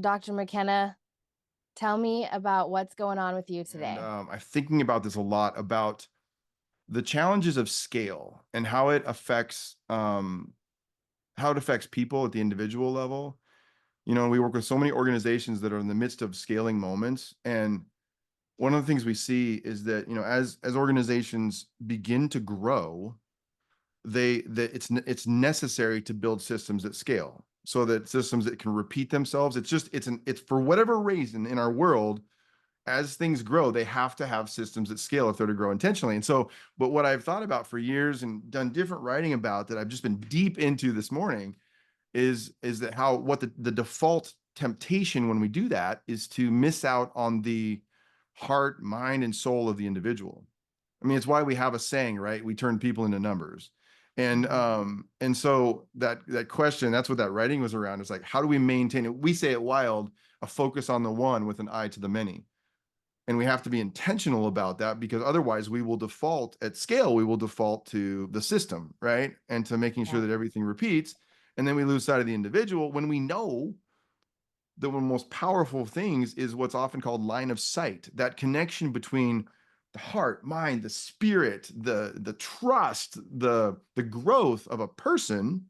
Dr. McKenna, tell me about what's going on with you And today. I'm thinking about this a lot about the challenges of scale and how it affects people at the individual level. We work with so many organizations that are in the midst of scaling moments, and one of the things we see is that as organizations begin to grow, it's necessary to build systems at scale so that systems that can repeat themselves. It's for whatever reason in our world, as things grow, they have to have systems that scale if they're to grow intentionally. And so, but what I've thought about for years and done different writing about, that I've just been deep into this morning, is that what the default temptation when we do that is to miss out on the heart, mind, and soul of the individual. I mean, it's why we have a saying, right? We turn people into numbers. And so that question, that's what that writing was around. It's like, how do we maintain it? We say it wild, a focus on the one with an eye to the many. And we have to be intentional about that, because otherwise we will default at scale. We will default to the system, right? And to making sure Yeah. that everything repeats. And then we lose sight of the individual when we know that one of the most powerful things is what's often called line of sight, that connection between the heart, mind, the spirit, the trust, the growth of a person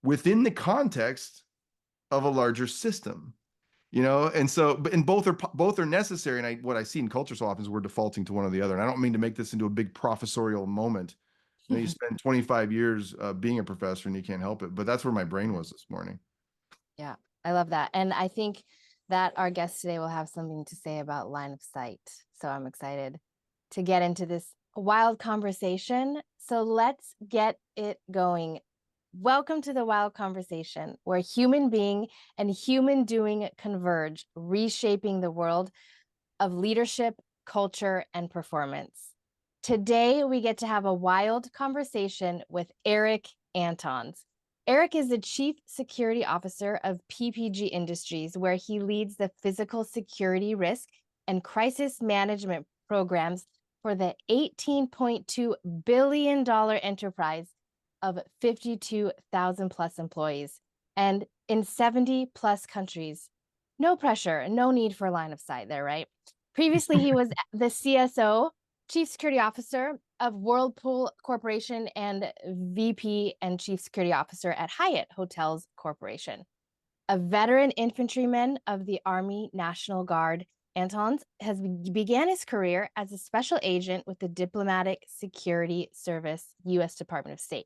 within the context of a larger system. And so, and both are necessary. And what I see in culture so often is we're defaulting to one or the other. And I don't mean to make this into a big professorial moment. You spend 25 years being a professor and you can't help it, but that's where my brain was this morning. Yeah, I love that. And I think that our guest today will have something to say about line of sight. So I'm excited to get into this wild conversation. So let's get it going. Welcome to the Wild Conversation, where human being and human doing converge, reshaping the world of leadership, culture, and performance. Today, we get to have a wild conversation with Erik Antons. Erik is the Chief Security Officer of PPG Industries, where he leads the physical security risk and crisis management programs for the $18.2 billion enterprise of 52,000 plus employees and in 70 plus countries. No pressure, no need for line of sight there, right? Previously, he was the CSO, Chief Security Officer of Whirlpool Corporation and VP and Chief Security Officer at Hyatt Hotels Corporation. A veteran infantryman of the Army National Guard, Antons began his career as a special agent with the Diplomatic Security Service, U.S. Department of State.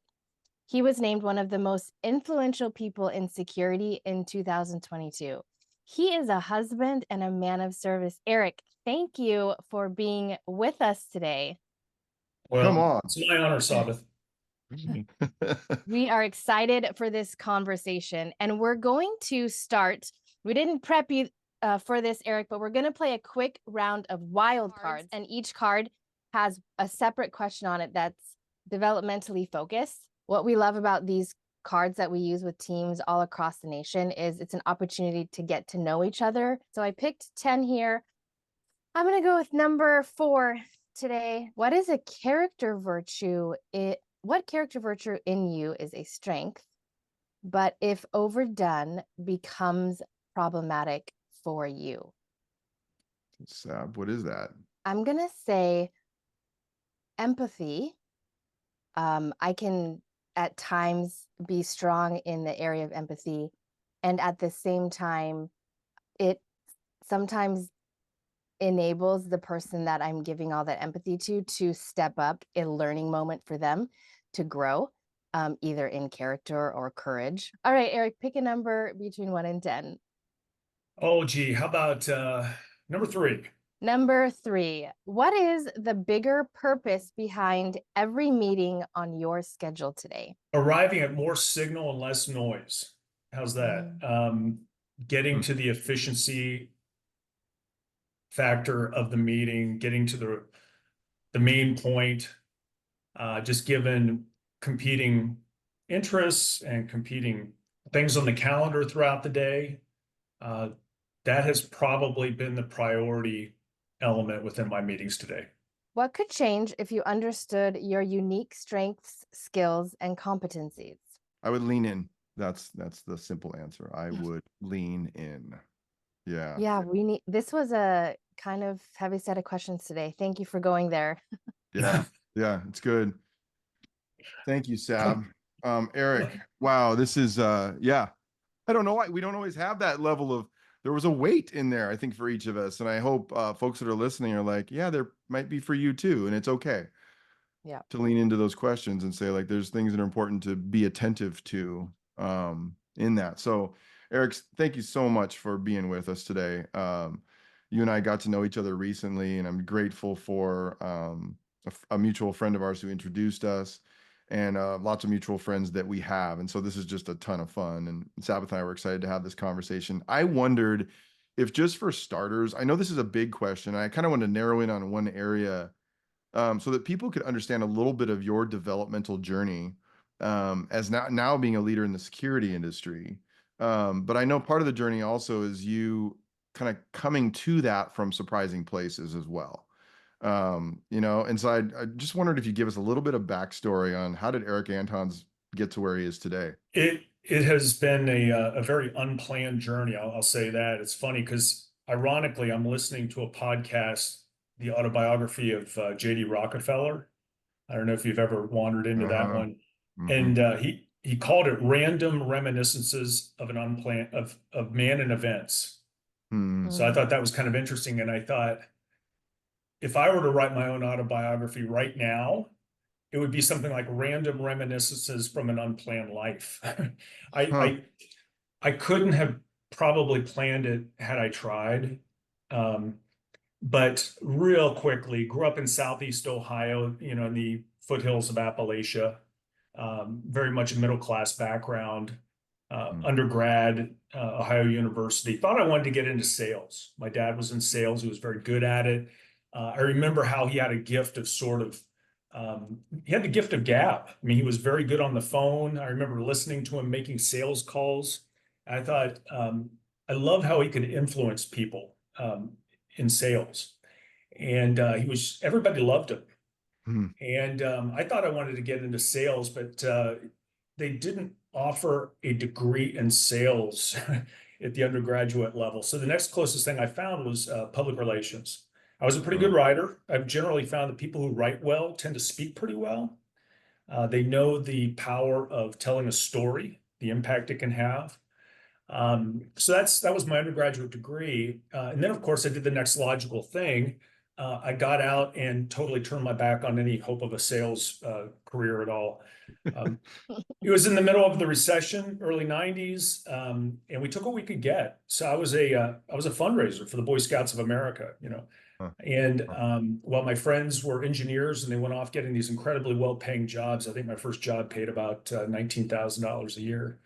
He was named one of the most influential people in security in 2022. He is a husband and a man of service. Erik, thank you for being with us today. Come Well, on. it's my honor, Sabbath. We are excited for this conversation, and we're going to start. We didn't prep you for this, Erik, but we're going to play a quick round of wild cards, and each card has a separate question on it that's developmentally focused. What we love about these cards that we use with teams all across the nation is it's an opportunity to get to know each other. So I picked 10 here. I'm going to go with number 4 today. What is a character virtue? What character virtue in you is a strength, but if overdone, becomes problematic for you? What is that? I'm going to say empathy. I can at times be strong in the area of empathy, and at the same time, it sometimes enables the person that I'm giving all that empathy to step up, a learning moment for them to grow, either in character or courage. All right, Erik, pick a number between 1 and 10. Oh, gee, how about number 3? Number 3, what is the bigger purpose behind every meeting on your schedule today? Arriving at more signal and less noise. How's that? Getting to the efficiency factor of the meeting, getting to the main point, just given competing interests and competing things on the calendar throughout the day. That has probably been the priority element within my meetings today. What could change if you understood your unique strengths, skills, and competencies? I would lean in. That's the simple answer. I would lean in. Yeah. Yeah, this was a kind of heavy set of questions today. Thank you for going there. Yeah. Yeah. It's good. Thank you, Sab. Erik, wow, this is yeah. I don't know why we don't always have that level of, there was a weight in there, I think, for each of us. And I hope folks that are listening are like, yeah, there might be for you too. And it's okay Yeah. to lean into those questions and say, like, there's things that are important to be attentive to in that. So, Erik, thank you so much for being with us today. You and I got to know each other recently, and I'm grateful for a mutual friend of ours who introduced us, and lots of mutual friends that we have. And so this is just a ton of fun. And Sabbath and I were excited to have this conversation. I wondered if, just for starters, I know this is a big question. I kind of want to narrow in on one area so that people could understand a little bit of your developmental journey as now being a leader in the security industry. But I know part of the journey also is you kind of coming to that from surprising places as well. And so I just wondered if you give us a little bit of backstory on how did Erik Antons get to where he is today? It has been a very unplanned journey. I'll say that. It's funny because ironically, I'm listening to a podcast, the autobiography of J.D. Rockefeller. I don't know if you've ever wandered into that Uh-huh. one. Mm-hmm. And he called it Random Reminiscences of an Unplanned of Man and Events. Hmm. So I Mm. thought that was kind of interesting. And I thought, if I were to write my own autobiography right now, it would be something like Random Reminiscences from an Unplanned Life. I, Huh. I I couldn't have probably planned it had I tried. Um, but real quickly, grew up in Southeast Ohio, in the foothills of Appalachia, very much a middle class background, Hmm. undergrad, Ohio University. Thought I wanted to get into sales. My dad was in sales, he was very good at it. I remember how he had a gift of he had the gift of gab. I mean, he was very good on the phone. I remember listening to him making sales calls. I thought, I love how he could influence people in sales. And everybody loved him. Hmm. And I thought I wanted to get into sales, but they didn't offer a degree in sales at the undergraduate level. So the next closest thing I found was public relations. I was a pretty Uh, good writer. I've generally found that people who write well tend to speak pretty well. They know the power of telling a story, the impact it can have. So that was my undergraduate degree. And then, of course, I did the next logical thing. I got out and totally turned my back on any hope of a sales career at all. Um, it was in the middle of the recession, early '90s, and we took what we could get. So I was a fundraiser for the Boy Scouts of America, uh, And uh, while my friends were engineers and they went off getting these incredibly well-paying jobs, I think my first job paid about $19,000 a year.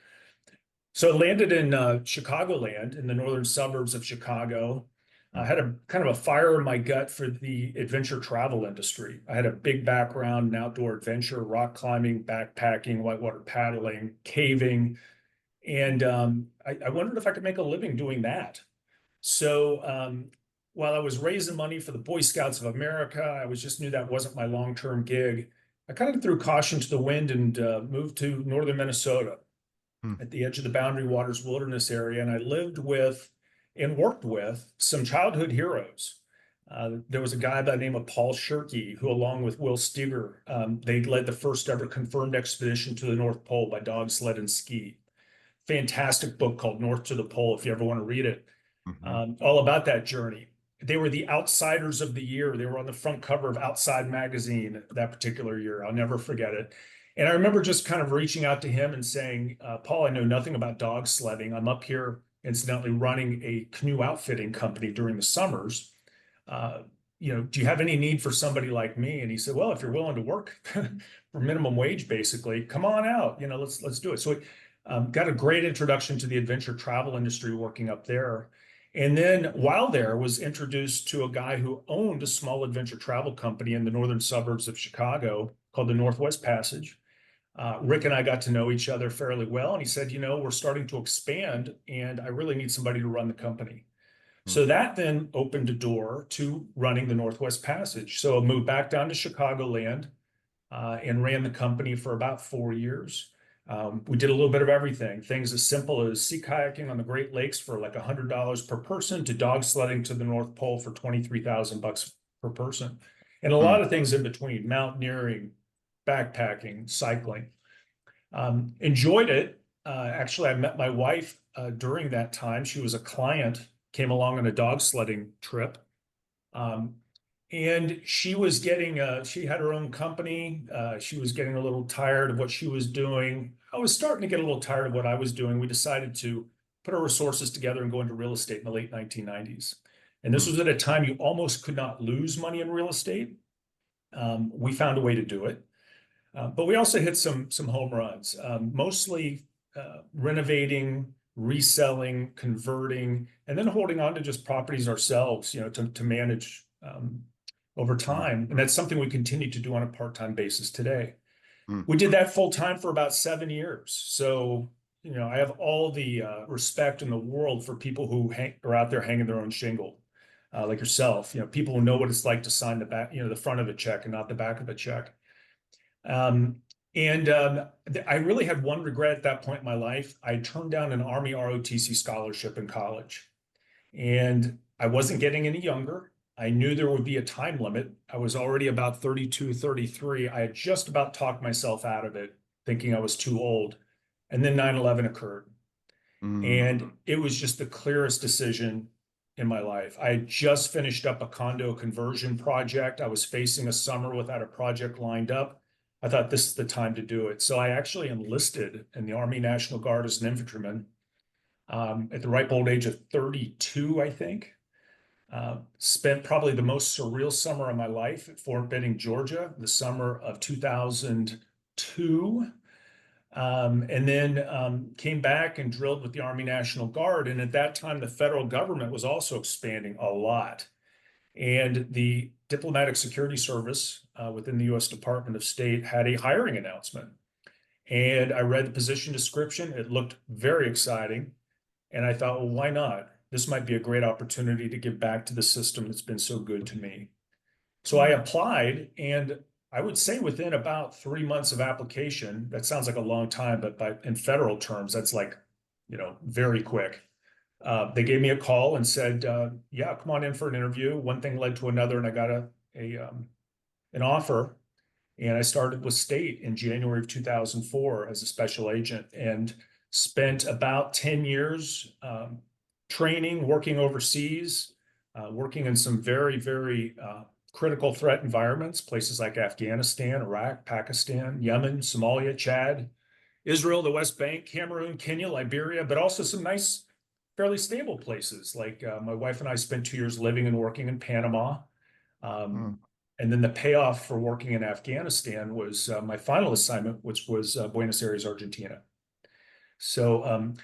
So I landed in Chicagoland in the northern suburbs of Chicago. I hmm. had a kind of a fire in my gut for the adventure travel industry. I had a big background in outdoor adventure, rock climbing, backpacking, whitewater paddling, caving, and I wondered if I could make a living doing that. So while I was raising money for the Boy Scouts of America, I was just knew that wasn't my long-term gig. I kind of threw caution to the wind and moved to northern Minnesota Hmm. at the edge of the Boundary Waters Wilderness area, and I lived with and worked with some childhood heroes. There was a guy by the name of Paul Shirky, who, along with Will Steger, they led the first ever confirmed expedition to the North Pole by dog, sled, and ski. Fantastic book called North to the Pole, if you ever want to read it, Hmm. all about that journey. They were the outsiders of the year. They were on the front cover of Outside magazine that particular year. I'll never forget it. And I remember just kind of reaching out to him and saying, Paul, I know nothing about dog sledding. I'm up here, incidentally, running a canoe outfitting company during the summers. Uh, do you have any need for somebody like me? And he said, well, if you're willing to work for minimum wage, basically, come on out. Let's do it. So got a great introduction to the adventure travel industry working up there. And then while there, was introduced to a guy who owned a small adventure travel company in the northern suburbs of Chicago called the Northwest Passage. Rick and I got to know each other fairly well, and he said, we're starting to expand, and I really need somebody to run the company. Hmm. So that then opened a door to running the Northwest Passage. So I moved back down to Chicagoland and ran the company for about 4 years. We did a little bit of everything, things as simple as sea kayaking on the Great Lakes for like $100 per person to dog sledding to the North Pole for $23,000 per person. And a lot of things in between, mountaineering, backpacking, cycling. Enjoyed it. Actually, I met my wife during that time. She was a client, came along on a dog sledding trip. And she was getting, she had her own company. She was getting a little tired of what she was doing. I was starting to get a little tired of what I was doing. We decided to put our resources together and go into real estate in the late 1990s. And this was at a time you almost could not lose money in real estate. We found a way to do it. But we also hit some home runs, mostly renovating, reselling, converting, and then holding on to just properties ourselves, you know, to manage over time. And that's something we continue to do on a part-time basis today. We did that full time for about 7 years. So, you know, I have all the respect in the world for people who are out there hanging their own shingle, like yourself, you know, people who know what it's like to sign the back, you know, the front of a check and not the back of a check. I really had one regret at that point in my life. I turned down an Army ROTC scholarship in college, and I wasn't getting any younger. I knew there would be a time limit. I was already about 32, 33. I had just about talked myself out of it, thinking I was too old. And then 9/11 occurred. And it was just the clearest decision in my life. I had just finished up a condo conversion project. I was facing a summer without a project lined up. I thought this is the time to do it. So I actually enlisted in the Army National Guard as an infantryman at the ripe old age of 32, I think. Spent probably the most surreal summer of my life at Fort Benning, Georgia, the summer of 2002. And then came back and drilled with the Army National Guard. And at that time, the federal government was also expanding a lot. And the Diplomatic Security Service within the U.S. Department of State had a hiring announcement. And I read the position description. It looked very exciting. And I thought, well, why not? This might be a great opportunity to give back to the system that's been so good to me. So I applied, and I would say within about 3 months of application, that sounds like a long time, but in federal terms, that's like, you know, very quick. They gave me a call and said, yeah, come on in for an interview. One thing led to another, and I got an offer. And I started with state in January of 2004 as a special agent, and spent about 10 years training, working overseas, working in some very, very critical threat environments, places like Afghanistan, Iraq, Pakistan, Yemen, Somalia, Chad, Israel, the West Bank, Cameroon, Kenya, Liberia, but also some nice, fairly stable places. Like my wife and I spent 2 years living and working in Panama. And then the payoff for working in Afghanistan was my final assignment, which was Buenos Aires, Argentina. So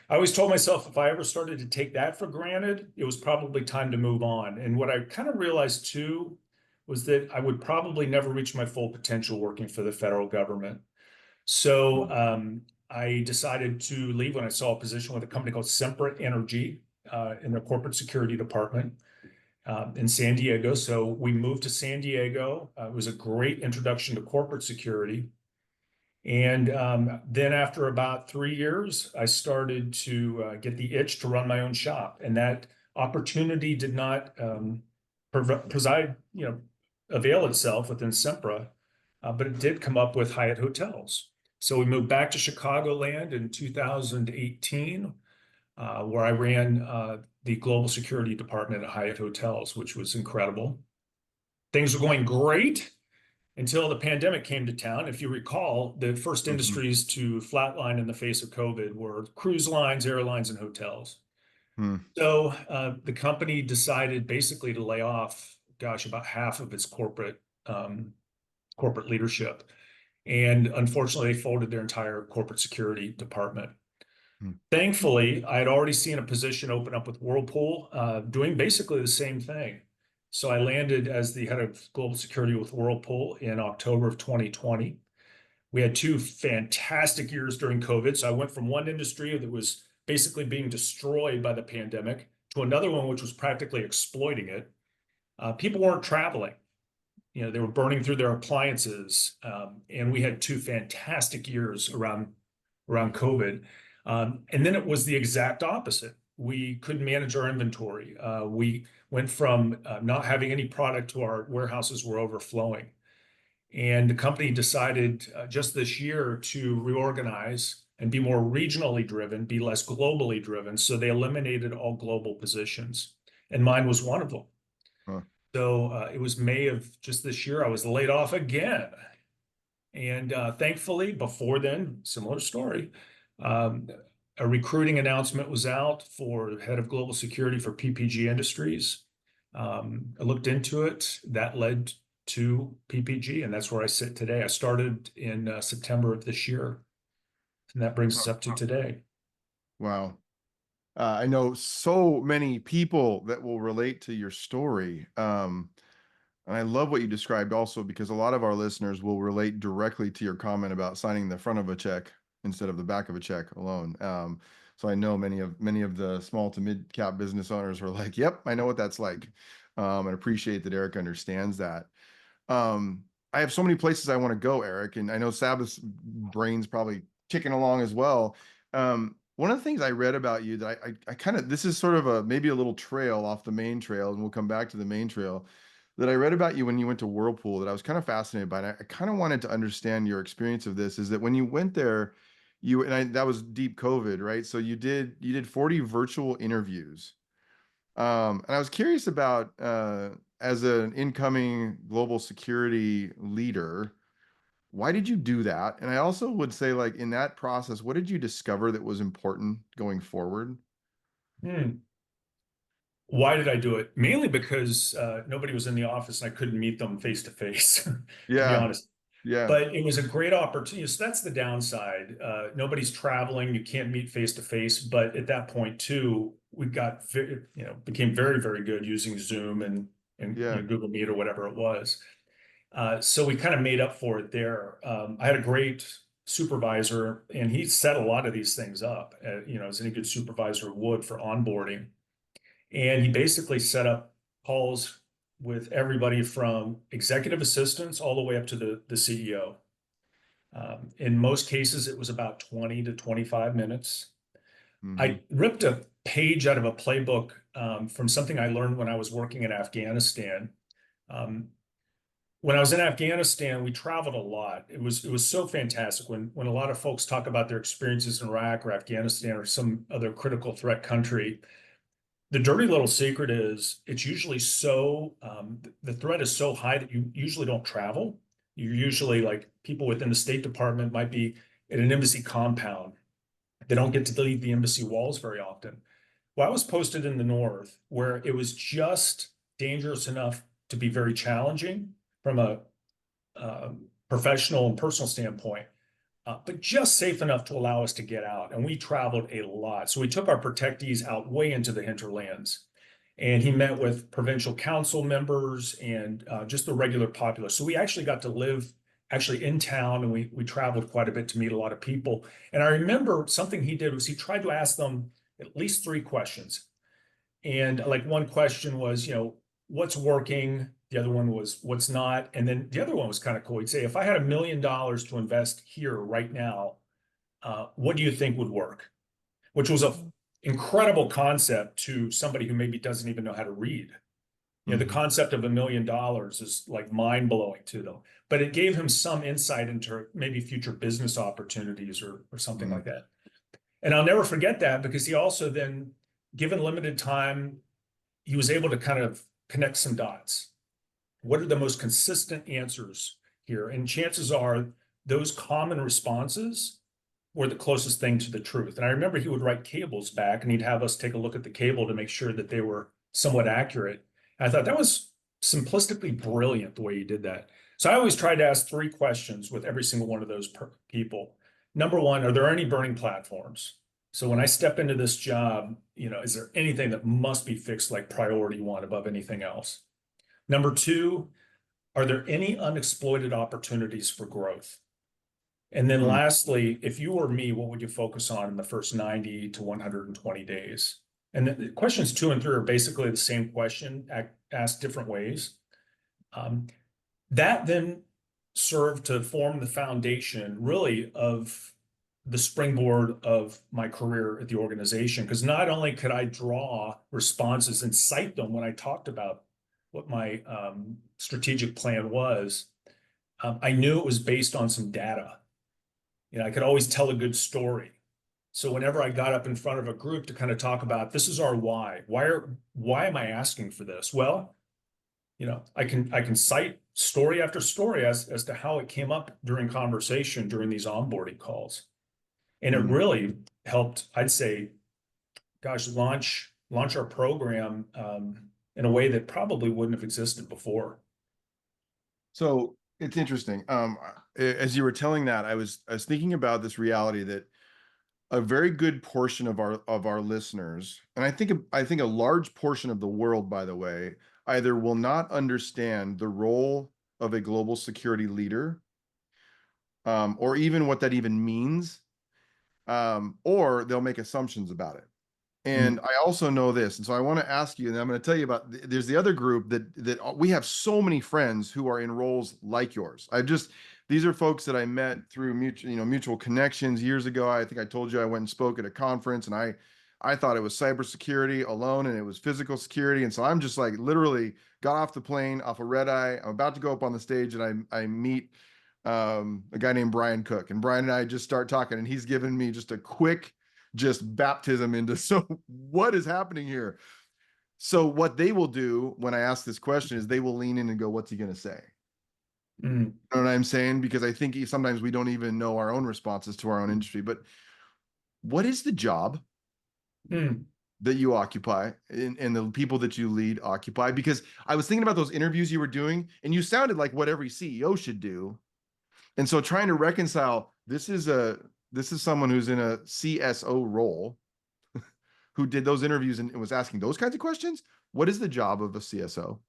I always told myself if I ever started to take that for granted, it was probably time to move on. And what I kind of realized too was that I would probably never reach my full potential working for the federal government. So I decided to leave when I saw a position with a company called Sempra Energy in the corporate security department in San Diego. So we moved to San Diego. It was a great introduction to corporate security. And then after about 3 years, I started to get the itch to run my own shop. And that opportunity did not avail itself within Sempra, but it did come up with Hyatt Hotels. So we moved back to Chicagoland in 2018, where I ran the global security department at Hyatt Hotels, which was incredible. Things were going great until the pandemic came to town. If you recall, the first industries to flatline in the face of COVID were cruise lines, airlines, and hotels. So the company decided basically to lay off, about half of its corporate leadership. And unfortunately, they folded their entire corporate security department. Thankfully, I had already seen a position open up with Whirlpool, doing basically the same thing. So I landed as the head of global security with Whirlpool in October of 2020. We had 2 fantastic years during COVID. So I went from one industry that was basically being destroyed by the pandemic to another one which was practically exploiting it. People weren't traveling. You know, they were burning through their appliances. And we had 2 fantastic years around around COVID. And then it was the exact opposite. We couldn't manage our inventory. We went from not having any product to our warehouses were overflowing. And the company decided just this year to reorganize and be more regionally driven, be less globally driven. So they eliminated all global positions. And mine was one of them. Huh. So it was May of just this year, I was laid off again. And thankfully, before then, similar story, a recruiting announcement was out for head of global security for PPG Industries. I looked into it. That led to PPG, and that's where I sit today. I started in September of this year, and that brings us up to today. Wow. I know so many people that will relate to your story. And I love what you described also, because a lot of our listeners will relate directly to your comment about signing the front of a check instead of the back of a check alone. So I know many of the small to mid cap business owners were like, yep, I know what that's like. And appreciate that Erik understands that. I have so many places I want to go, Erik, and I know Sabbath's brain's probably ticking along as well. One of the things I read about you that I kind of, this is sort of maybe a little trail off the main trail, and we'll come back to the main trail, that I read about you when you went to Whirlpool that I was kind of fascinated by. And I kind of wanted to understand your experience of this, is that when you went there, that was deep COVID, right? So you did 40 virtual interviews. And I was curious about, as an incoming global security leader, why did you do that? And I also would say, like, in that process, what did you discover that was important going forward? Why did I do it? Mainly because nobody was in the office and I couldn't meet them face to face, to be Yeah. honest. Yeah. But it was a great opportunity. So that's the downside. Nobody's traveling. You can't meet face to face. But at that point too, we got, became very, very good using Zoom and Yeah. Google Meet or whatever it was. So we kind of made up for it there. I had a great supervisor, and he set a lot of these things up, as any good supervisor would for onboarding. And he basically set up calls with everybody from executive assistants all the way up to the CEO. In most cases, it was about 20 to 25 minutes. Mm-hmm. I ripped a page out of a playbook from something I learned when I was working in Afghanistan. When I was in Afghanistan, we traveled a lot. It was so fantastic when a lot of folks talk about their experiences in Iraq or Afghanistan or some other critical threat country. The dirty little secret is it's usually the threat is so high that you usually don't travel. You're usually, like, people within the State Department might be in an embassy compound. They don't get to leave the embassy walls very often. Well, I was posted in the north where it was just dangerous enough to be very challenging from a professional and personal standpoint, but just safe enough to allow us to get out. And we traveled a lot. So we took our protectees out way into the hinterlands. And he met with provincial council members and just the regular populace. So we actually got to live actually in town, and we traveled quite a bit to meet a lot of people. And I remember something he did was he tried to ask them at least 3 questions. And like, one question was, what's working? The other one was, what's not? And then the other one was kind of cool. He'd say, if I had $1 million to invest here right now, what do you think would work? Which was an incredible concept to somebody who maybe doesn't even know how to read. The concept of $1 million is like mind blowing to them, but it gave him some insight into maybe future business opportunities or something like that. And I'll never forget that, because he also then, given limited time, he was able to kind of connect some dots. What are the most consistent answers here? And chances are those common responses were the closest thing to the truth. And I remember he would write cables back, and he'd have us take a look at the cable to make sure that they were somewhat accurate. And I thought that was simplistically brilliant, the way he did that. So I always tried to ask 3 questions with every single one of those people. Number one, are there any burning platforms? So when I step into this job, is there anything that must be fixed, like priority 1 above anything else? Number 2, are there any unexploited opportunities for growth? And then lastly, if you were me, what would you focus on in the first 90 to 120 days? And the questions 2 and 3 are basically the same question, asked different ways. That then served to form the foundation, really, of the springboard of my career at the organization, because not only could I draw responses and cite them when I talked about what my strategic plan was, I knew it was based on some data. I could always tell a good story. So whenever I got up in front of a group to kind of talk about, this is our why. Why am I asking for this? Well, I can cite story after story as to how it came up during conversation during these onboarding calls. And it really helped, I'd say, gosh, launch our program in a way that probably wouldn't have existed before. So it's interesting. As you were telling that, I was thinking about this reality that a very good portion of our listeners, and I think a large portion of the world, by the way, either will not understand the role of a global security leader, or even what that even means, or they'll make assumptions about it. And I also know this, and so I want to ask you, and I'm going to tell you about. There's the other group that we have so many friends who are in roles like yours. These are folks that I met through mutual connections years ago. I think I told you I went and spoke at a conference, and I thought it was cybersecurity alone, and it was physical security. And so I'm just like literally got off the plane, off a red eye. I'm about to go up on the stage, and I meet a guy named Brian Cook, and Brian and I just start talking, and he's given me just a quick baptism into, so what is happening here? So what they will do when I ask this question is they will lean in and go, what's he going to say? You know what I'm saying? Because I think sometimes we don't even know our own responses to our own industry. But what is the job that you occupy and the people that you lead occupy? Because I was thinking about those interviews you were doing, and you sounded like what every CEO should do. And so trying to reconcile, this is someone who's in a CSO role who did those interviews and was asking those kinds of questions. What is the job of a CSO?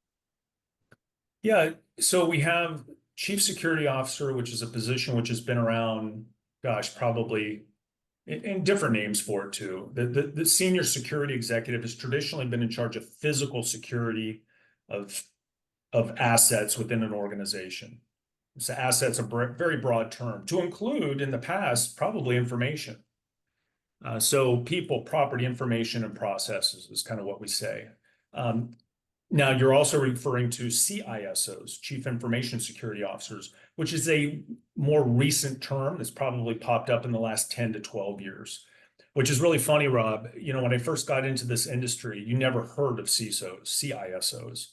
Yeah, so we have Chief Security Officer, which is a position which has been around, gosh, probably in different names for it too. The Senior Security Executive has traditionally been in charge of physical security of assets within an organization. So assets a very broad term to include in the past probably information. So people, property, information, and processes is kind of what we say. Now you're also referring to CISOs, Chief Information Security Officers, which is a more recent term that's probably popped up in the last 10 to 12 years, which is really funny, Rob. When I first got into this industry, you never heard of CISOs.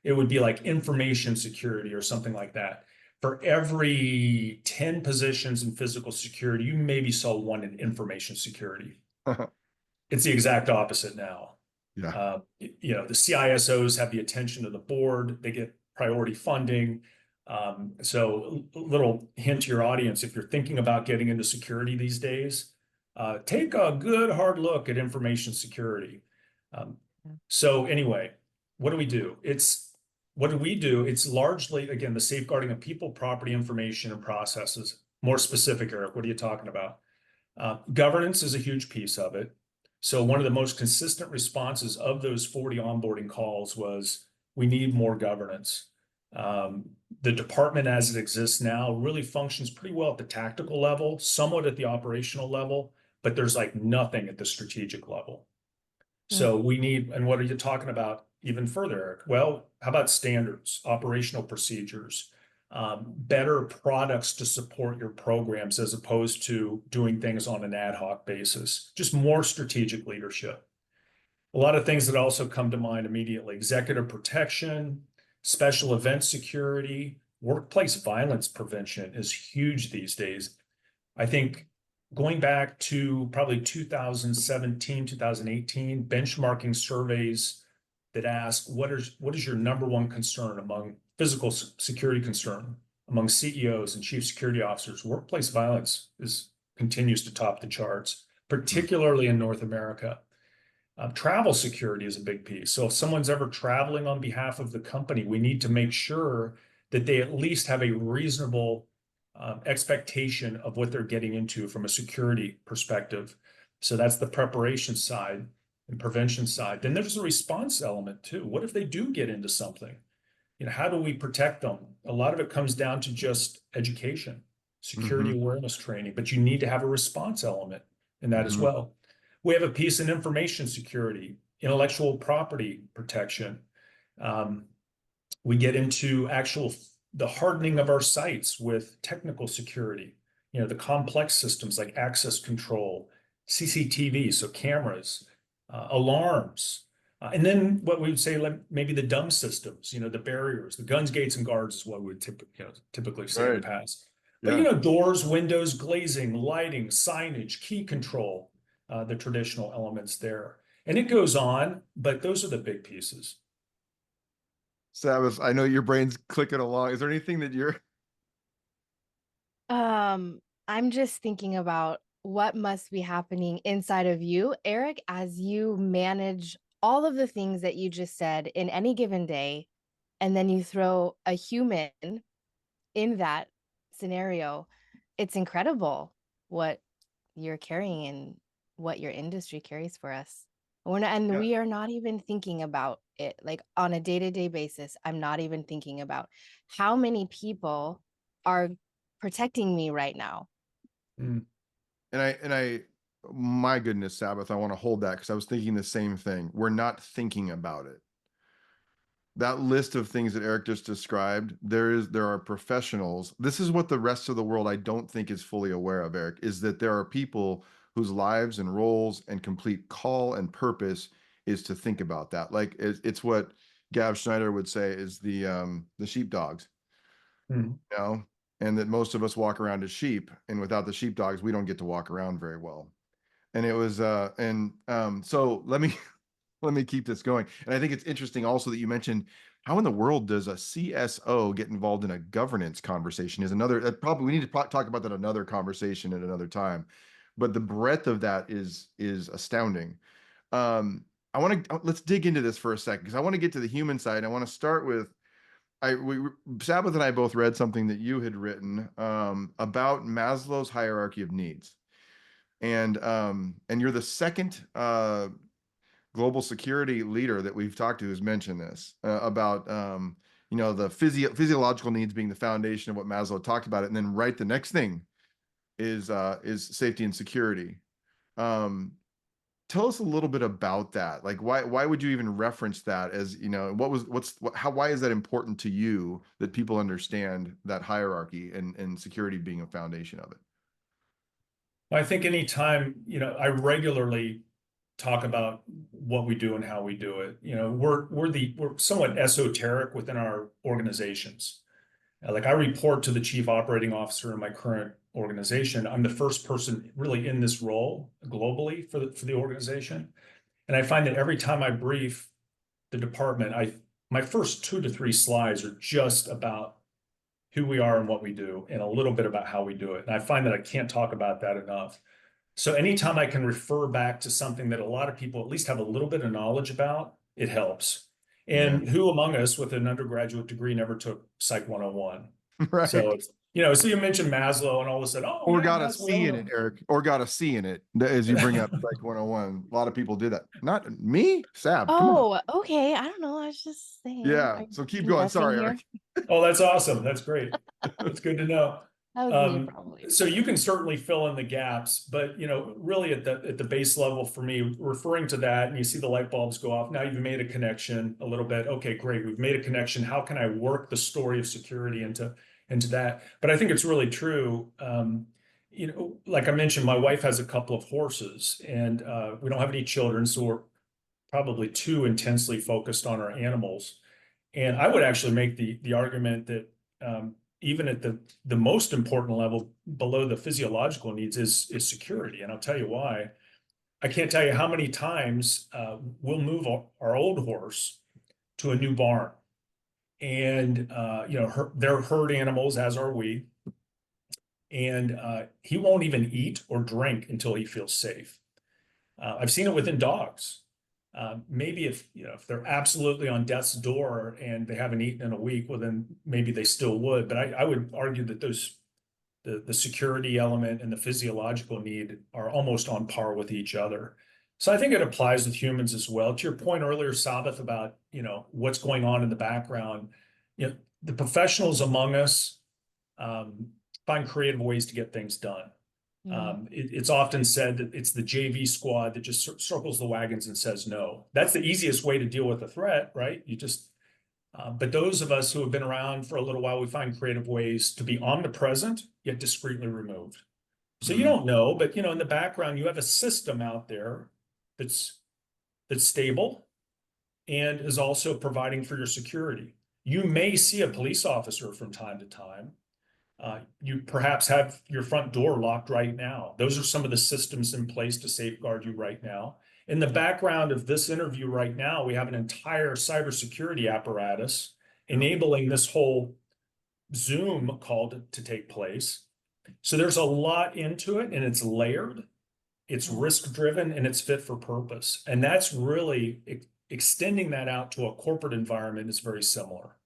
It would be like information security or something like that. For every 10 positions in physical security, you maybe saw one in information security. It's the exact opposite now. Yeah. The CISOs have the attention of the board. They get priority funding. So a little hint to your audience, if you're thinking about getting into security these days, take a good hard look at information security. So anyway, what do we do? It's largely, again, the safeguarding of people, property, information, and processes. More specific, Erik, what are you talking about? Governance is a huge piece of it. So one of the most consistent responses of those 40 onboarding calls was, we need more governance. The department as it exists now really functions pretty well at the tactical level, somewhat at the operational level, but there's like nothing at the strategic level. So we need, and what are you talking about even further, Erik? Well, how about standards, operational procedures, better products to support your programs as opposed to doing things on an ad hoc basis, just more strategic leadership. A lot of things that also come to mind immediately: executive protection, special event security, workplace violence prevention is huge these days. I think going back to probably 2017, 2018, benchmarking surveys that ask what is your number one concern among physical security concern among CEOs and chief security officers, workplace violence continues to top the charts, particularly in North America. Travel security is a big piece. So if someone's ever traveling on behalf of the company, we need to make sure that they at least have a reasonable expectation of what they're getting into from a security perspective. So that's the preparation side and prevention side. Then there's a response element too. What if they do get into something? How do we protect them? A lot of it comes down to just education. security awareness training, but you need to have a response element in that as Mhm. well. We have a piece in information security, intellectual property protection. We get into the hardening of our sites with technical security, the complex systems like access control, CCTV, so cameras, alarms, and then what we would say, like maybe the dumb systems, the barriers, the guns, gates, and guards is what we would typically say in the Right. past. Yeah. But doors, windows, glazing, lighting, signage, key control, the traditional elements there. And it goes on, but those are the big pieces. Sabbath, I know your brain's clicking along. Is there anything that you're I'm just thinking about what must be happening inside of you, Erik, as you manage all of the things that you just said in any given day, and then you throw a human in that scenario. It's incredible what you're carrying and what your industry carries for us. Yeah. We are not even thinking about it like on a day-to-day basis. I'm not even thinking about how many people are protecting me right now. Mm. And I my goodness, Sabbath, I want to hold that because I was thinking the same thing. We're not thinking about it. That list of things that Erik just described, there are professionals. This is what the rest of the world I don't think is fully aware of, Erik, is that there are people whose lives and roles and complete call and purpose is to think about that. Like it's what Gav Schneider would say is the sheepdogs, Mm. and that most of us walk around as sheep, and without the sheepdogs, we don't get to walk around very well. And it was so let me keep this going. And I think it's interesting also that you mentioned how in the world does a CSO get involved in a governance conversation is another that probably we need to talk about that another conversation at another time. But the breadth of that is astounding. I want to let's dig into this for a second because I want to get to the human side. I want to start with Sabbath and I both read something that you had written about Maslow's hierarchy of needs. And you're the second global security leader that we've talked to who's mentioned this about the physiological needs being the foundation of what Maslow talked about it, and then right the next thing is safety and security. Tell us a little bit about that. Like why would you even reference that as why is that important to you that people understand that hierarchy and security being a foundation of it? I think anytime, I regularly talk about what we do and how we do it. We're somewhat esoteric within our organizations. Like I report to the chief operating officer in my current organization. I'm the first person really in this role globally for the organization. And I find that every time I brief the department, my first 2 to 3 slides are just about who we are and what we do, and a little bit about how we do it. And I find that I can't talk about that enough. So anytime I can refer back to something that a lot of people at least have a little bit of knowledge about, it helps. Yeah. And who among us with an undergraduate degree never took Psych 101? So Right. it's, so you mentioned Maslow and all of a sudden, oh Or yeah, got a Maslow. C in it, Erik, or got a C in it, as you bring up Psych 101. A lot of people did that. Not me, Sab. Come on. Oh, okay. I don't know. I was just saying, Yeah. are So you keep going. investing Sorry, here? Erik. Oh, that's awesome. That's great. That's good to know. That was me probably. So you can certainly fill in the gaps, but really at the base level for me, referring to that, and you see the light bulbs go off. Now you've made a connection a little bit. Okay, great. We've made a connection. How can I work the story of security into that? But I think it's really true. Like I mentioned, my wife has a couple of horses, and we don't have any children, so we're probably too intensely focused on our animals. And I would actually make the argument that even at the most important level below the physiological needs is security. And I'll tell you why. I can't tell you how many times we'll move our old horse to a new barn. And, they're herd animals, as are we. And he won't even eat or drink until he feels safe. I've seen it within dogs. Maybe if they're absolutely on death's door and they haven't eaten in a week, well, then maybe they still would. But I would argue that the security element and the physiological need are almost on par with each other. So I think it applies with humans as well. To your point earlier, Sabbath, about what's going on in the background, the professionals among us, find creative ways to get things done. Mm. It's often said that it's the JV squad that just circles the wagons and says no. That's the easiest way to deal with a threat, right? You just, but those of us who have been around for a little while, we find creative ways to be omnipresent yet discreetly removed. So you don't know, but in the background, you have a system out there that's stable and is also providing for your security. You may see a police officer from time to time. You perhaps have your front door locked right now. Those are some of the systems in place to safeguard you right now. In the background of this interview right now, we have an entire cybersecurity apparatus enabling this whole Zoom call to take place. So there's a lot into it, and it's layered, it's risk driven, and it's fit for purpose. And that's really extending that out to a corporate environment is very similar.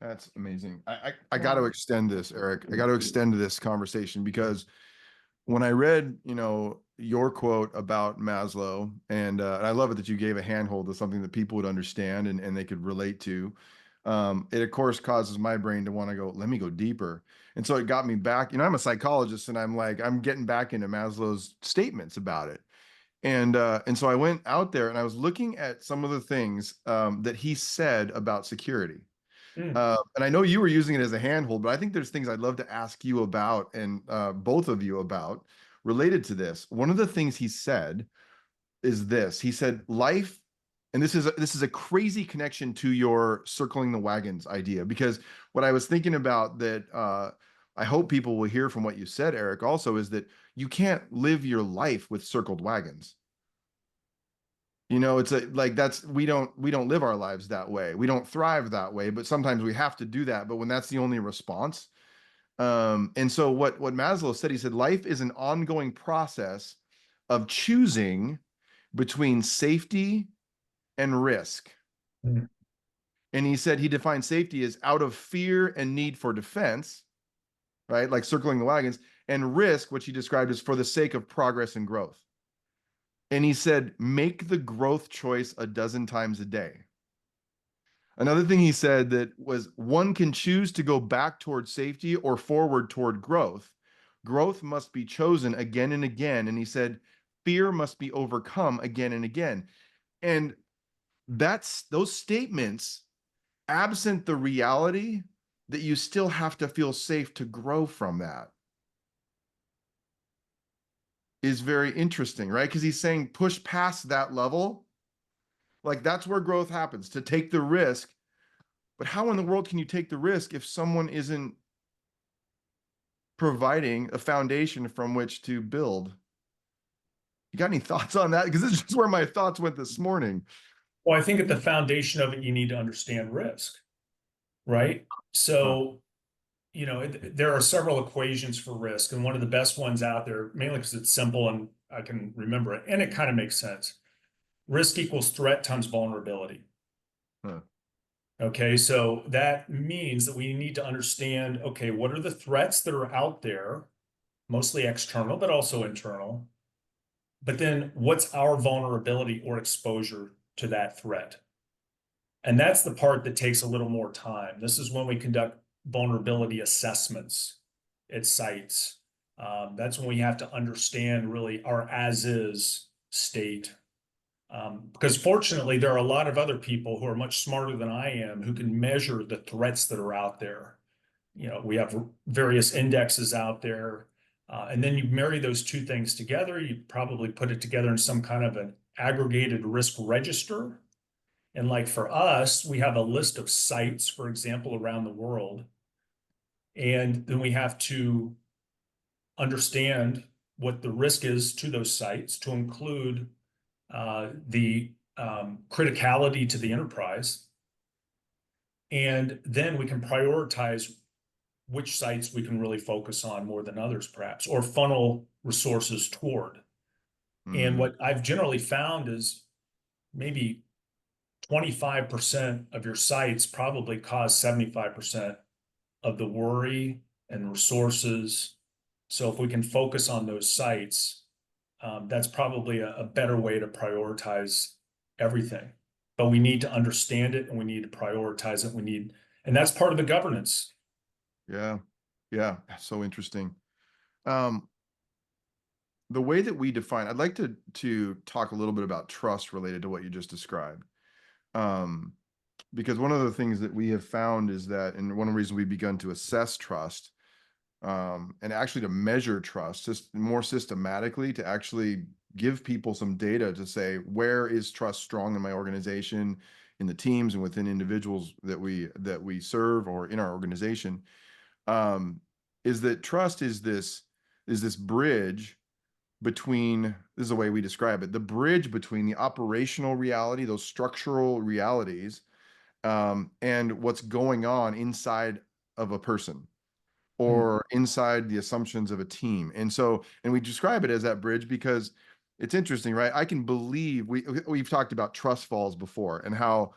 That's amazing. I got to extend this, Erik. I got to extend this conversation because when I read, your quote about Maslow, and I love it that you gave a handhold to something that people would understand and they could relate to. It of course causes my brain to want to go, let me go deeper. And so it got me back. I'm a psychologist, and I'm getting back into Maslow's statements about it. And so I went out there and I was looking at some of the things that he said about security. And I know you were using it as a handhold, but I think there's things I'd love to ask you about, and both of you about, related to this. One of the things he said is this. He said, life, and this is a crazy connection to your circling the wagons idea, because what I was thinking about that I hope people will hear from what you said, Erik, also, is that you can't live your life with circled wagons. It's we don't live our lives that way. We don't thrive that way, but sometimes we have to do that. But when that's the only response, and so what Maslow said, he said, life is an ongoing process of choosing between safety and risk. Mm. And he said he defined safety as out of fear and need for defense, right? Like circling the wagons, and risk, which he described as for the sake of progress and growth. And he said, make the growth choice a dozen times a day. Another thing he said that was, one can choose to go back toward safety or forward toward growth. Growth must be chosen again and again. And he said, fear must be overcome again and again. And those statements, absent the reality that you still have to feel safe to grow from that, is very interesting, right? Because he's saying push past that level. Like, that's where growth happens, to take the risk. But how in the world can you take the risk if someone isn't providing a foundation from which to build? You got any thoughts on that? Because this is just where my thoughts went this morning. Well, I think at the foundation of it, you need to understand risk, right? So, there are several equations for risk, and one of the best ones out there, mainly because it's simple and I can remember it, and it kind of makes sense. Risk equals threat times vulnerability. Huh. Okay, so that means that we need to understand, okay, what are the threats that are out there, mostly external, but also internal? But then what's our vulnerability or exposure to that threat? And that's the part that takes a little more time. This is when we conduct vulnerability assessments at sites. That's when we have to understand really our as-is state. Because fortunately, there are a lot of other people who are much smarter than I am who can measure the threats that are out there. We have various indexes out there. And then you marry those two things together, you probably put it together in some kind of an aggregated risk register. And like for us, we have a list of sites, for example, around the world. And then we have to understand what the risk is to those sites, to include the criticality to the enterprise. And then we can prioritize which sites we can really focus on more than others, perhaps, or funnel resources toward. And what I've generally found is maybe 25% of your sites probably cause 75% of the worry and resources. So if we can focus on those sites, that's probably a better way to prioritize everything. But we need to understand it, and we need to prioritize it. And that's part of the governance. Yeah. Yeah, so interesting. Um, the way that we define, I'd like to talk a little bit about trust related to what you just described. Um, because one of the things that we have found is that, and one of the reasons we've begun to assess trust, and actually to measure trust just more systematically, to actually give people some data to say, where is trust strong in my organization, in the teams and within individuals that we serve or in our organization, is that trust is this bridge between, this is the way we describe it, the bridge between the operational reality, those structural realities, and what's going on inside of a person or inside the assumptions of a team. And we describe it as that bridge because it's interesting, right? I can believe we've talked about trust falls before, and how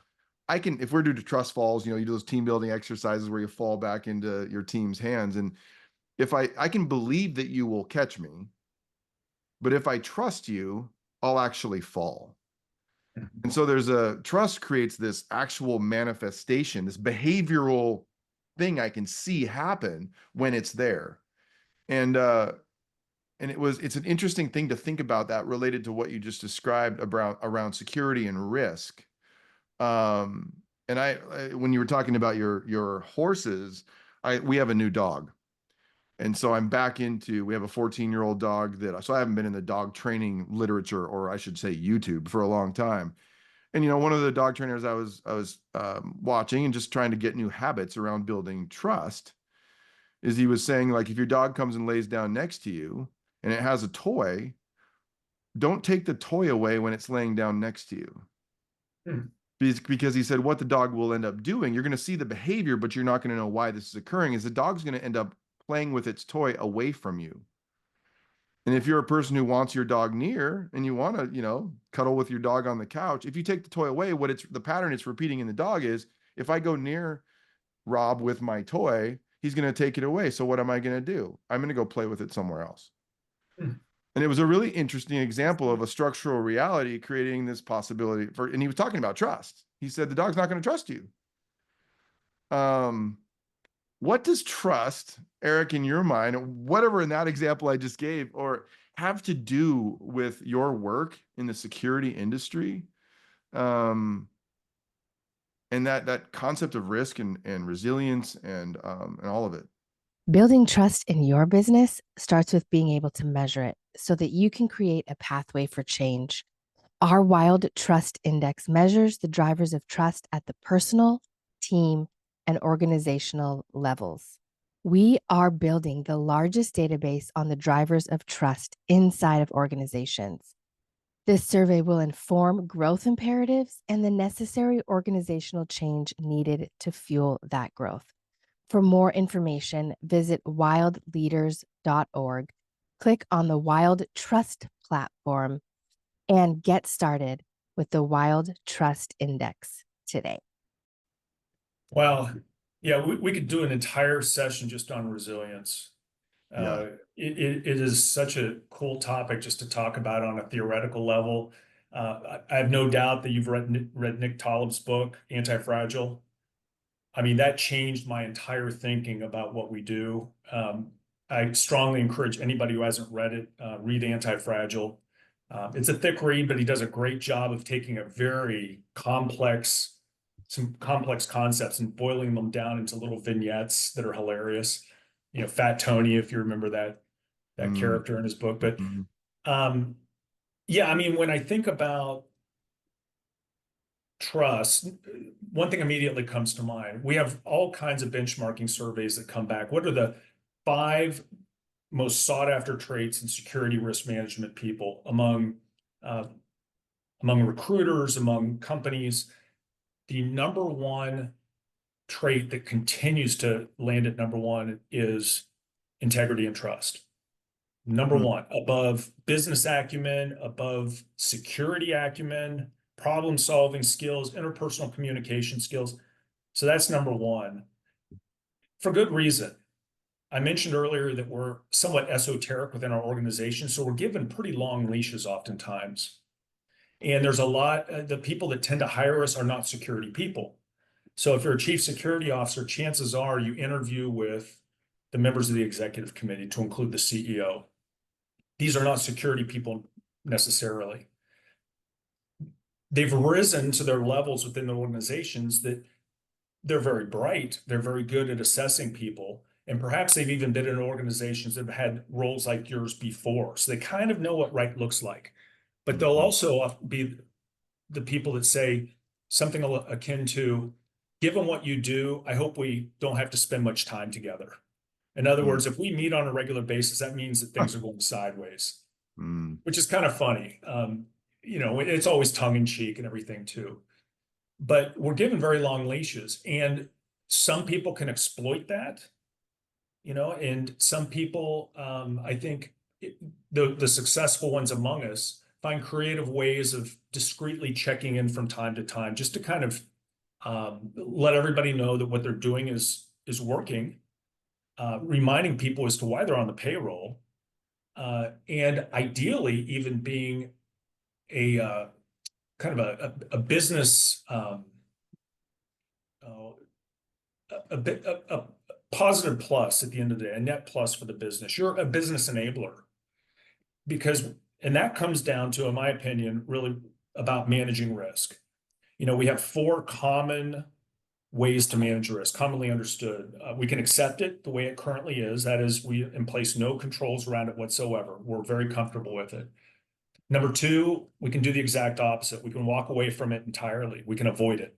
I can, if we're doing trust falls, you do those team building exercises where you fall back into your team's hands. And if I can believe that you will catch me, but if I trust you, I'll actually fall. And so trust creates this actual manifestation, this behavioral thing I can see happen when it's there. And it's an interesting thing to think about, that related to what you just described around security and risk. And when you were talking about your horses, we have a new dog. And so we have a 14-year-old dog so I haven't been in the dog training literature, or I should say YouTube, for a long time. And one of the dog trainers I was watching and just trying to get new habits around building trust is, he was saying, like, if your dog comes and lays down next to you and it has a toy, don't take the toy away when it's laying down next to you. Because he said what the dog will end up doing, you're going to see the behavior, but you're not going to know why this is occurring, is the dog's going to end up playing with its toy away from you. And if you're a person who wants your dog near and you want to, cuddle with your dog on the couch, if you take the toy away, the pattern it's repeating in the dog is, if I go near Rob with my toy, he's going to take it away. So what am I going to do? I'm going to go play with it somewhere else. And it was a really interesting example of a structural reality creating this possibility and he was talking about trust. He said, the dog's not going to trust you. What does trust, Erik, in your mind, whatever in that example I just gave, or have to do with your work in the security industry? And that concept of risk and resilience and all of it. Building trust in your business starts with being able to measure it so that you can create a pathway for change. Our Wild Trust Index measures the drivers of trust at the personal, team, and organizational levels. We are building the largest database on the drivers of trust inside of organizations. This survey will inform growth imperatives and the necessary organizational change needed to fuel that growth. For more information, visit wildleaders.org, click on the Wild Trust platform, and get started with the Wild Trust Index today. Well, yeah, we could do an entire session just on resilience. Yeah. It is such a cool topic just to talk about on a theoretical level. I have no doubt that you've read Nick Taleb's book, Anti-Fragile. I mean, that changed my entire thinking about what we do. I strongly encourage anybody who hasn't read it, read Anti-Fragile. It's a thick read, but he does a great job of taking some complex concepts and boiling them down into little vignettes that are hilarious. Fat Tony, if you remember that character in his book. But yeah, I mean, when I think about trust, one thing immediately comes to mind. We have all kinds of benchmarking surveys that come back. What are the 5 most sought after traits in security risk management people among recruiters, among companies? The number one trait that continues to land at number one is integrity and trust. Number one, above business acumen, above security acumen, problem solving skills, interpersonal communication skills. So that's number one, for good reason. I mentioned earlier that we're somewhat esoteric within our organization, so we're given pretty long leashes oftentimes. And there's a lot, the people that tend to hire us are not security people. So if you're a chief security officer, chances are you interview with the members of the executive committee, to include the CEO. These are not security people necessarily. They've risen to their levels within the organizations that they're very bright, they're very good at assessing people, and perhaps they've even been in organizations that have had roles like yours before. So they kind of know what right looks like. But they'll also be the people that say something akin to, given what you do, I hope we don't have to spend much time together. In other words, if we meet on a regular basis, that means that things are going sideways, which is kind of funny. You know, it's always tongue in cheek and everything too. But we're given very long leashes, and some people can exploit that, you know, and some people, I think the successful ones among us find creative ways of discreetly checking in from time to time, just to kind of let everybody know that what they're doing is working, reminding people as to why they're on the payroll, and ideally even being a kind of a business, a positive plus at the end of the day, a net plus for the business. You're a business enabler, because, and that comes down to, in my opinion, really about managing risk. You know, we have 4 common ways to manage risk, commonly understood. We can accept it the way it currently is. That is, we in place no controls around it whatsoever. We're very comfortable with it. Number 2, we can do the exact opposite. We can walk away from it entirely. We can avoid it.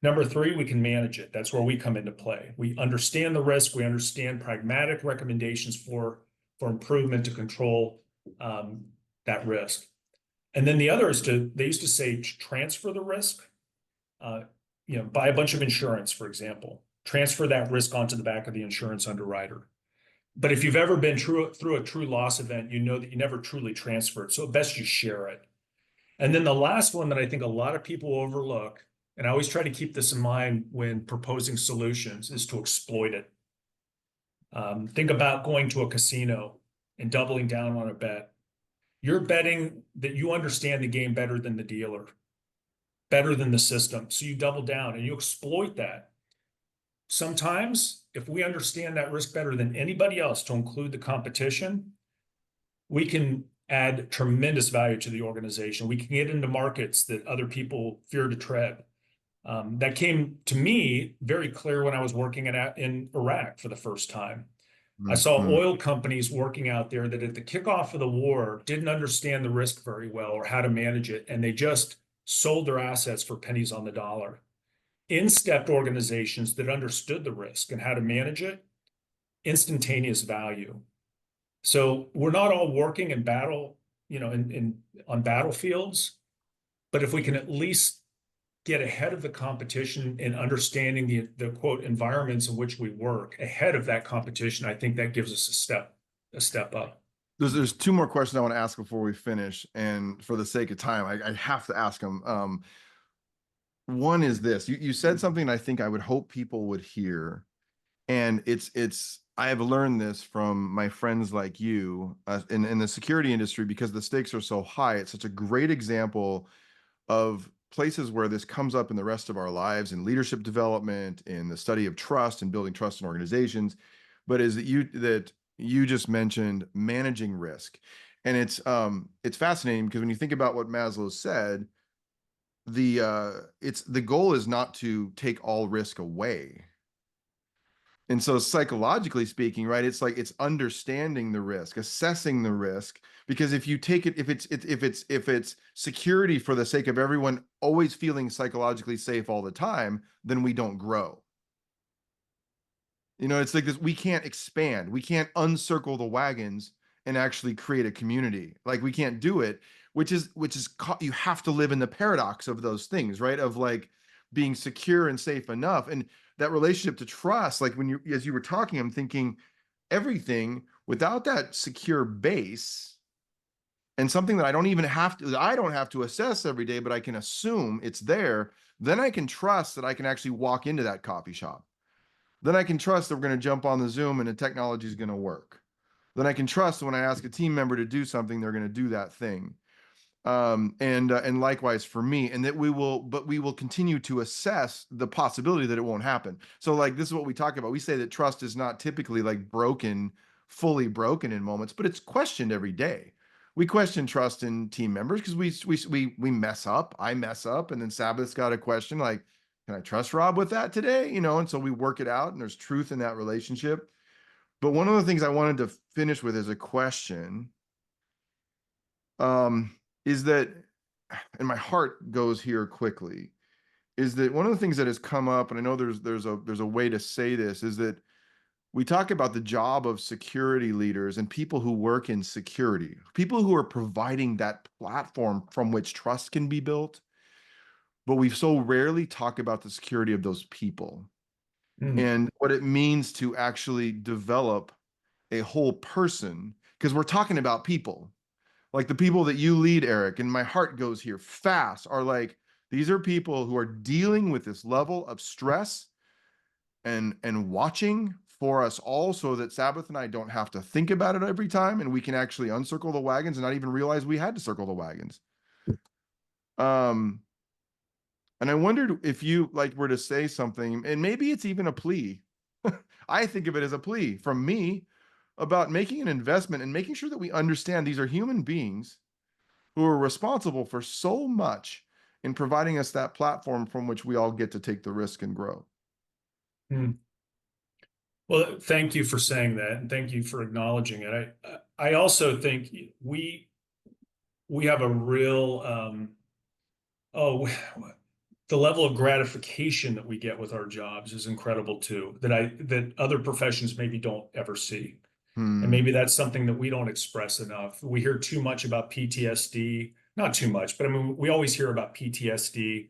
Number 3, we can manage it. That's where we come into play. We understand the risk. We understand pragmatic recommendations for improvement to control that risk. And then the other is they used to say, transfer the risk. You know, buy a bunch of insurance, for example, transfer that risk onto the back of the insurance underwriter. But if you've ever been through a true loss event, you know that you never truly transferred. So at best you share it. And then the last one that I think a lot of people overlook, and I always try to keep this in mind when proposing solutions, is to exploit it. Think about going to a casino and doubling down on a bet. You're betting that you understand the game better than the dealer, better than the system. So you double down and you exploit that. Sometimes, if we understand that risk better than anybody else, to include the competition, we can add tremendous value to the organization. We can get into markets that other people fear to tread. That came to me very clear when I was working in Iraq for the first time. I saw oil companies working out there that at the kickoff of the war didn't understand the risk very well or how to manage it, and they just sold their assets for pennies on the dollar. In stepped organizations that understood the risk and how to manage it, instantaneous value. So we're not all working in battle, you know, on battlefields, but if we can at least get ahead of the competition in understanding the quote environments in which we work ahead of that competition, I think that gives us a step up. There's 2 more questions I want to ask before we finish, and for the sake of time, I have to ask them. One is this: you said something I think I would hope people would hear, and it's I have learned this from my friends like you in the security industry, because the stakes are so high. It's such a great example of places where this comes up in the rest of our lives, in leadership development, in the study of trust and building trust in organizations. But is that you just mentioned managing risk, and it's fascinating, because when you think about what Maslow said, the goal is not to take all risk away. And so psychologically speaking, right, it's like it's understanding the risk, assessing the risk, because if you take it, if it's security for the sake of everyone always feeling psychologically safe all the time, then we don't grow. You know, it's like this: we can't expand, we can't uncircle the wagons and actually create a community. Like, we can't do it, which is you have to live in the paradox of those things, right? Of like being secure and safe enough, and that relationship to trust. Like, as you were talking, I'm thinking everything without that secure base, and something that I don't have to assess every day, but I can assume it's there. Then I can trust that I can actually walk into that coffee shop. Then I can trust that we're going to jump on the Zoom and the technology is going to work. Then I can trust that when I ask a team member to do something, they're going to do that thing. And likewise for me, and that we will continue to assess the possibility that it won't happen. So like, this is what we talk about. We say that trust is not typically like fully broken in moments, but it's questioned every day. We question trust in team members because we mess up. I mess up, and then Sabbath's got a question like, can I trust Rob with that today? You know, and so we work it out, and there's truth in that relationship. But one of the things I wanted to finish with is a question. Is that, and my heart goes here quickly, is that one of the things that has come up, and I know there's a way to say this, is that we talk about the job of security leaders and people who work in security, people who are providing that platform from which trust can be built, but we so rarely talk about the security of those people and what it means to actually develop a whole person, because we're talking about people. Like the people that you lead, Erik, and my heart goes here fast, are like, these are people who are dealing with this level of stress and watching for us all, so that Sabbath and I don't have to think about it every time, and we can actually uncircle the wagons and not even realize we had to circle the wagons. And I wondered if you like were to say something, and maybe it's even a plea. I think of it as a plea from me about making an investment and making sure that we understand these are human beings who are responsible for so much in providing us that platform from which we all get to take the risk and grow. Well, thank you for saying that, and thank you for acknowledging it. I also think we have a real the level of gratification that we get with our jobs is incredible too, that other professions maybe don't ever see. And maybe that's something that we don't express enough. We hear too much about PTSD, not too much, but I mean, we always hear about PTSD,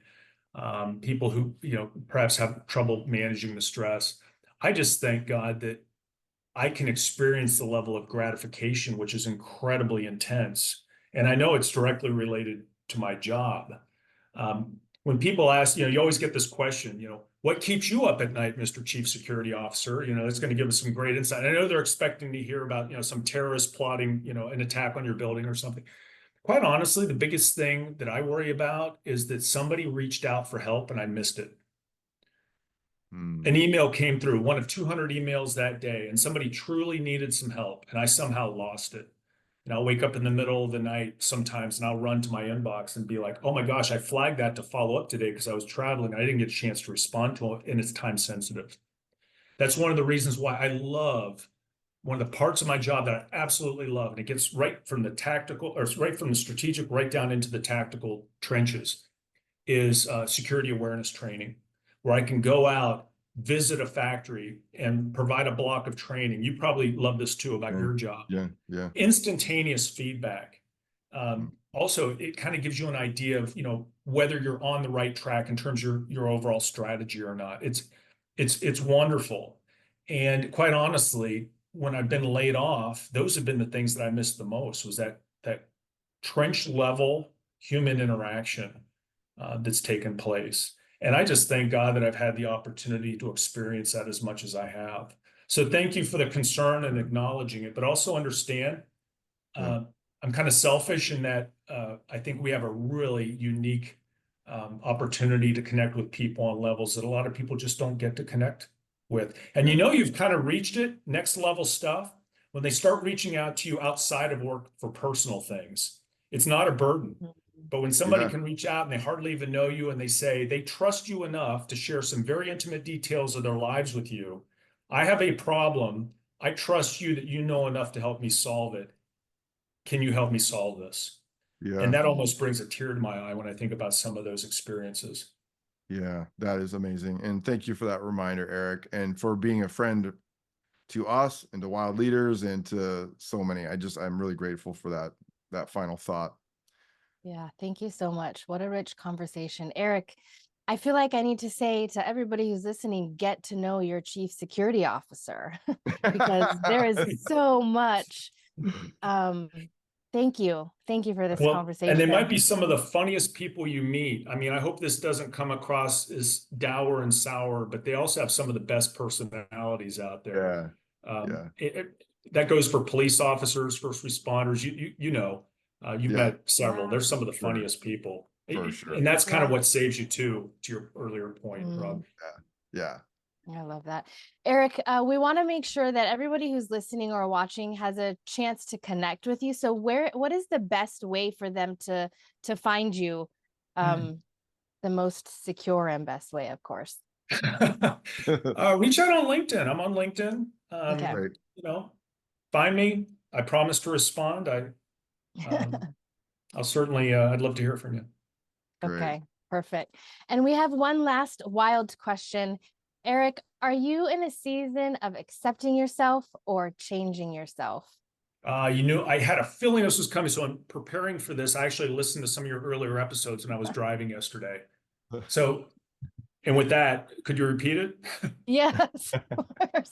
people who, you know, perhaps have trouble managing the stress. I just thank God that I can experience the level of gratification, which is incredibly intense. And I know it's directly related to my job. When people ask, you know, you always get this question, you know, what keeps you up at night, Mr. Chief Security Officer? You know, it's going to give us some great insight. I know they're expecting to hear about, you know, some terrorist plotting, you know, an attack on your building or something. Quite honestly, the biggest thing that I worry about is that somebody reached out for help and I missed it. An email came through, one of 200 emails that day, and somebody truly needed some help, and I somehow lost it. And I'll wake up in the middle of the night sometimes, and I'll run to my inbox and be like, oh my gosh, I flagged that to follow up today because I was traveling. I didn't get a chance to respond to it, and it's time sensitive. That's one of the reasons why I love, one of the parts of my job that I absolutely love, and it gets right from the tactical, or right from the strategic right down into the tactical trenches, is security awareness training, where I can go out, visit a factory, and provide a block of training. You probably love this too about your job. Yeah. Instantaneous feedback. Also, it kind of gives you an idea of, you know, whether you're on the right track in terms of your overall strategy or not. It's wonderful. And quite honestly, when I've been laid off, those have been the things that I missed the most, was that trench level human interaction that's taken place. And I just thank God that I've had the opportunity to experience that as much as I have. So thank you for the concern and acknowledging it, but also understand I'm kind of selfish in that I think we have a really unique opportunity to connect with people on levels that a lot of people just don't get to connect with. And you know, you've kind of reached it, next level stuff, when they start reaching out to you outside of work for personal things. It's not a burden. But when somebody can reach out and they hardly even know you, and they say they trust you enough to share some very intimate details of their lives with you. I have a problem. I trust you that you know enough to help me solve it. Can you help me solve this? And that almost brings a tear to my eye when I think about some of those experiences. Yeah, that is amazing. And thank you for that reminder, Erik, and for being a friend to us and to Wild Leaders and to so many. I'm really grateful for that final thought. Yeah, thank you so much. What a rich conversation. Erik, I feel like I need to say to everybody who's listening, get to know your chief security officer because there is so much. Thank you. Thank you for this conversation. And they might be some of the funniest people you meet. I mean, I hope this doesn't come across as dour and sour, but they also have some of the best personalities out there. That goes for police officers, first responders, you know. You've Yeah. met several. They're some of the Sure. funniest people. For sure. And that's kind of Yeah. what saves you too, to your earlier point, Rob. Yeah. I love that. Erik, we want to make sure that everybody who's listening or watching has a chance to connect with you. So what is the best way for them to find you? The most secure and best way, of course. Reach out on LinkedIn. I'm on LinkedIn. Okay. Right. You know, find me. I promise to respond. I'll certainly, I'd love to hear from you. Great. Okay, perfect. And we have one last wild question. Erik, are you in a season of accepting yourself or changing yourself? I had a feeling this was coming, so I'm preparing for this. I actually listened to some of your earlier episodes when I was driving yesterday. So, and with that, could you repeat it? Yes, of course.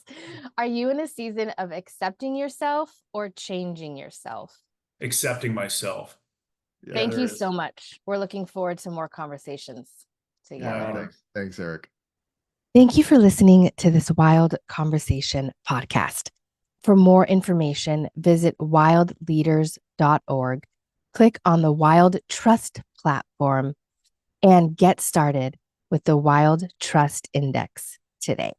Are you in a season of accepting yourself or changing yourself? Accepting myself. Yeah, Thank there you it is. so much. We're looking forward to more conversations together. My honor. Thanks, Erik. Thank you for listening to this Wild Conversation podcast. For more information, visit wildleaders.org, click on the Wild Trust platform, and get started with the Wild Trust Index today.